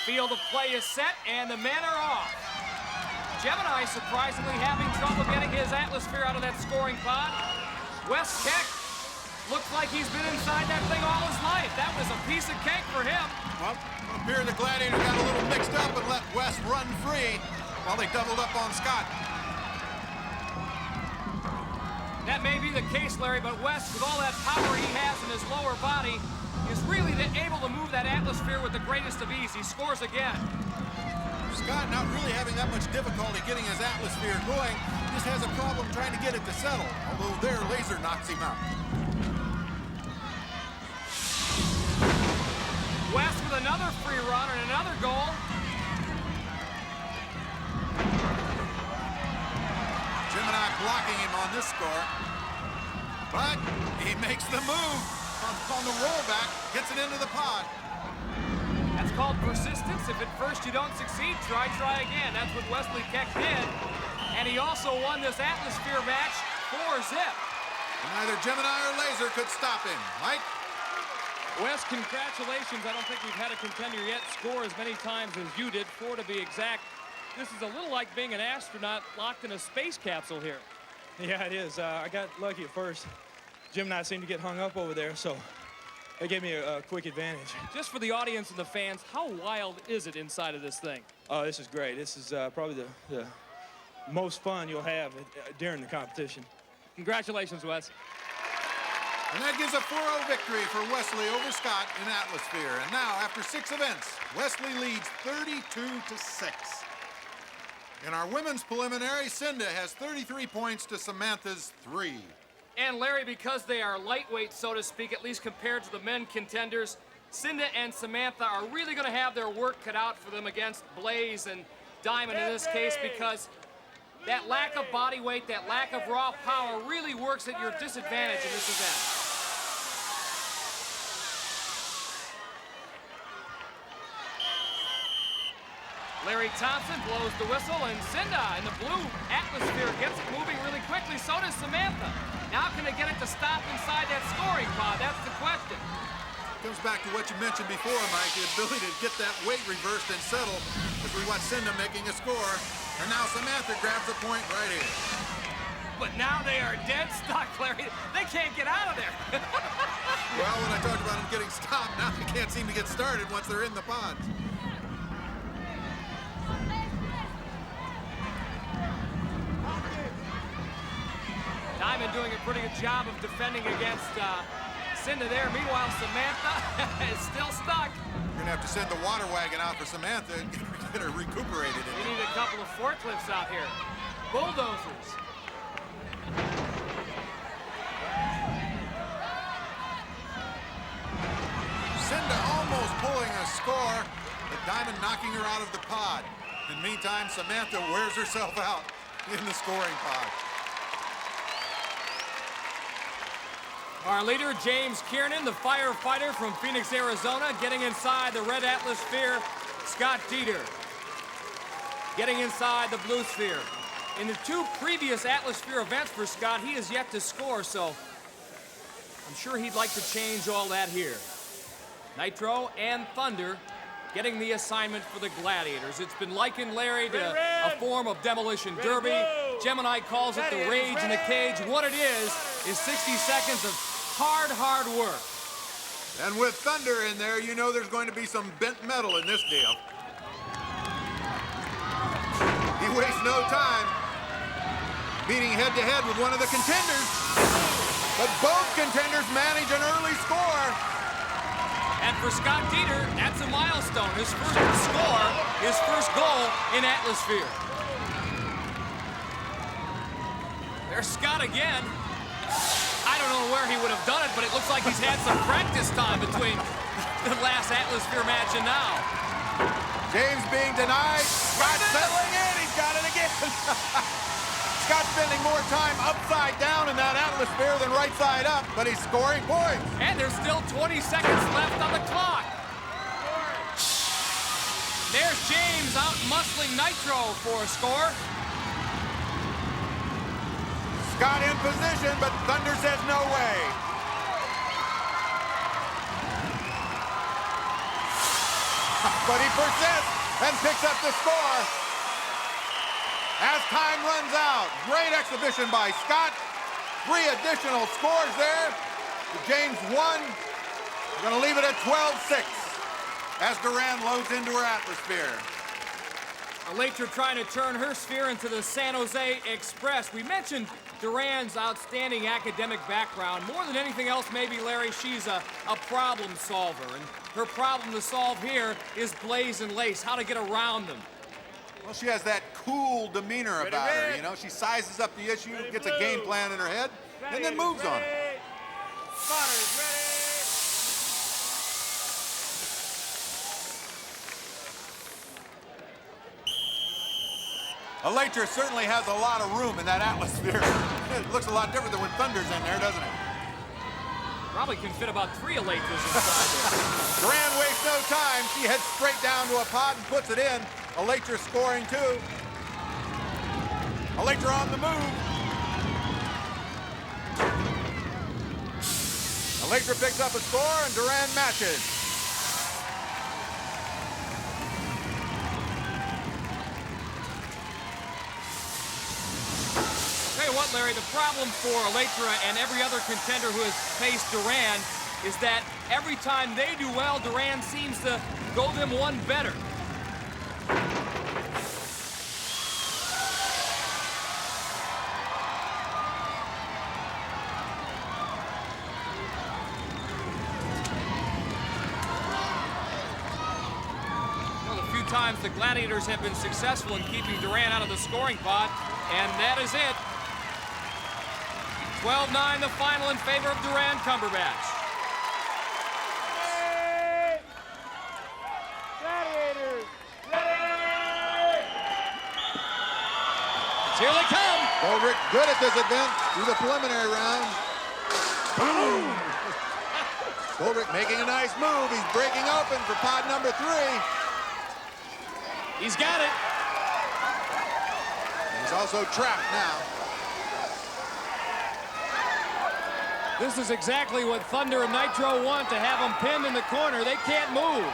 field of play is set, and the men are off. Gemini surprisingly having trouble getting his Atlasphere out of that scoring pod. Wes Keck looks like he's been inside that thing all his life. That was a piece of cake for him. Well, it appeared the Gladiator got a little mixed up and let Wes run free while they doubled up on Scott. That may be the case, Larry, but Wes, with all that power he has in his lower body, is really able to move that Atlasphere with the greatest of ease. He scores again. Scott not really having that much difficulty getting his Atlasphere going, just has a problem trying to get it to settle, although their laser knocks him out. Wes with another free run and another goal. Gemini blocking him on this score, but he makes the move on the rollback, gets it into the pod. That's called persistence. If at first you don't succeed, try again. That's what Wesley Keck did. And he also won this Atlasphere match 4-0. And neither Gemini or Laser could stop him. Mike? Wes, congratulations. I don't think we've had a contender yet score as many times as you did, 4 to be exact. This is a little like being an astronaut locked in a space capsule here. Yeah, it is. I got lucky at first. Gemini seemed to get hung up over there, so it gave me a quick advantage. Just for the audience and the fans, how wild is it inside of this thing? Oh, this is great. This is probably the most fun you'll have during the competition. Congratulations, Wes. And that gives a 4-0 victory for Wesley over Scott in Atlasphere. And now, after 6 events, Wesley leads 32-6. In our women's preliminary, Cinda has 33 points to Samantha's 3. And Larry, because they are lightweight, so to speak, at least compared to the men contenders, Cinda and Samantha are really going to have their work cut out for them against Blaze and Diamond in this case, because that lack of body weight, that lack of raw power really works at your disadvantage in this event. Larry Thompson blows the whistle, and Cinda in the blue Atlasphere gets it moving really quickly. So does Samantha. Now can they get it to stop inside that scoring pod? That's the question. Comes back to what you mentioned before, Mike, the ability to get that weight reversed and settle as we watch Cinda making a score. And now Samantha grabs a point right here. But now they are dead stuck, Larry. They can't get out of there. Well, when I talked about them getting stopped, now they can't seem to get started once they're in the pods. Diamond doing a pretty good job of defending against Cinda there. Meanwhile, Samantha is still stuck. You're gonna have to send the water wagon out for Samantha and get her recuperated. We need a couple of forklifts out here. Bulldozers. Cinda almost pulling a score, but Diamond knocking her out of the pod. In the meantime, Samantha wears herself out in the scoring pod. Our leader, James Kiernan, the firefighter from Phoenix, Arizona, getting inside the red Atlasphere. Scott Dieter getting inside the blue sphere. In the 2 previous Atlasphere events for Scott, he has yet to score, so I'm sure he'd like to change all that here. Nitro and Thunder getting the assignment for the Gladiators. It's been likened, Larry, to a form of demolition derby. Gemini calls it the rage in the cage. What it is 60 seconds of hard work. And with Thunder in there, you know there's going to be some bent metal in this deal. He wastes no time beating head-to-head with one of the contenders. But both contenders manage an early score. And for Scott Dieter, that's a milestone. His first score, his first goal in Atlasphere. There's Scott again. I don't know where he would have done it, but it looks like he's had some practice time between the last Atlasphere match and now. James being denied. Scott settling in. He's got it again. Scott spending more time upside down in that Atlasphere than right side up, but he's scoring points. And there's still 20 seconds left on the clock. There's James out muscling Nitro for a score. Scott in position, but Thunder says no way. but he persists and picks up the score. As time runs out, great exhibition by Scott. 3 additional scores there. James 1. We're going to leave it at 12-6 as Duran loads into her Atlasphere. Eliminator trying to turn her sphere into the San Jose Express. We mentioned Duran's outstanding academic background. More than anything else, maybe, Larry, she's a problem solver. And her problem to solve here is blaze and lace, how to get around them. Well, she has that cool demeanor about her, you know. She sizes up the issue, gets a game plan in her head, and then moves on it. Spotters ready. Eliminator certainly has a lot of room in that Atlasphere. It looks a lot different than when Thunder's in there, doesn't it? Probably can fit about 3 Elatras inside there. Duran wastes no time. She heads straight down to a pod and puts it in. Eliminator scoring 2. Eliminator on the move. Eliminator picks up a score and Duran matches. Tell you what, Larry, the problem for Eliminator and every other contender who has faced Duran is that every time they do well, Duran seems to go them one better. Well, a few times the Gladiators have been successful in keeping Duran out of the scoring pod, and that is it. 12-9 the final in favor of Duran Cumberbatch. Gladiators, ready! Here they come. Goldrick good at this event through the preliminary round. Boom! Goldrick making a nice move. He's breaking open for pod number 3. He's got it. He's also trapped now. This is exactly what Thunder and Nitro want, to have them pinned in the corner. They can't move.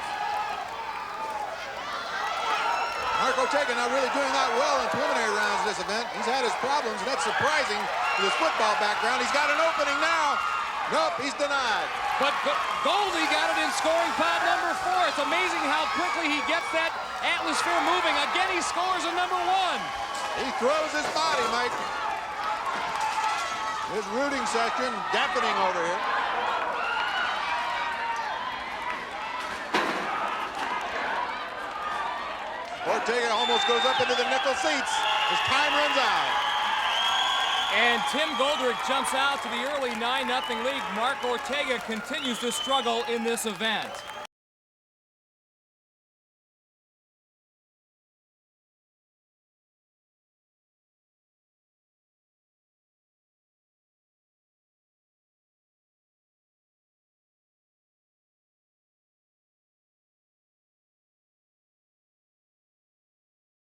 Mark Ortega not really doing that well in preliminary rounds of this event. He's had his problems, and that's surprising with his football background. He's got an opening now. Nope, he's denied. But Goldie got it in scoring pod number 4. It's amazing how quickly he gets that Atlasphere moving. Again, he scores a number 1. He throws his body, Mike. His rooting section deafening over here. Ortega almost goes up into the nickel seats. His time runs out. And Tim Goldrick jumps out to the early 9-0 lead. Mark Ortega continues to struggle in this event.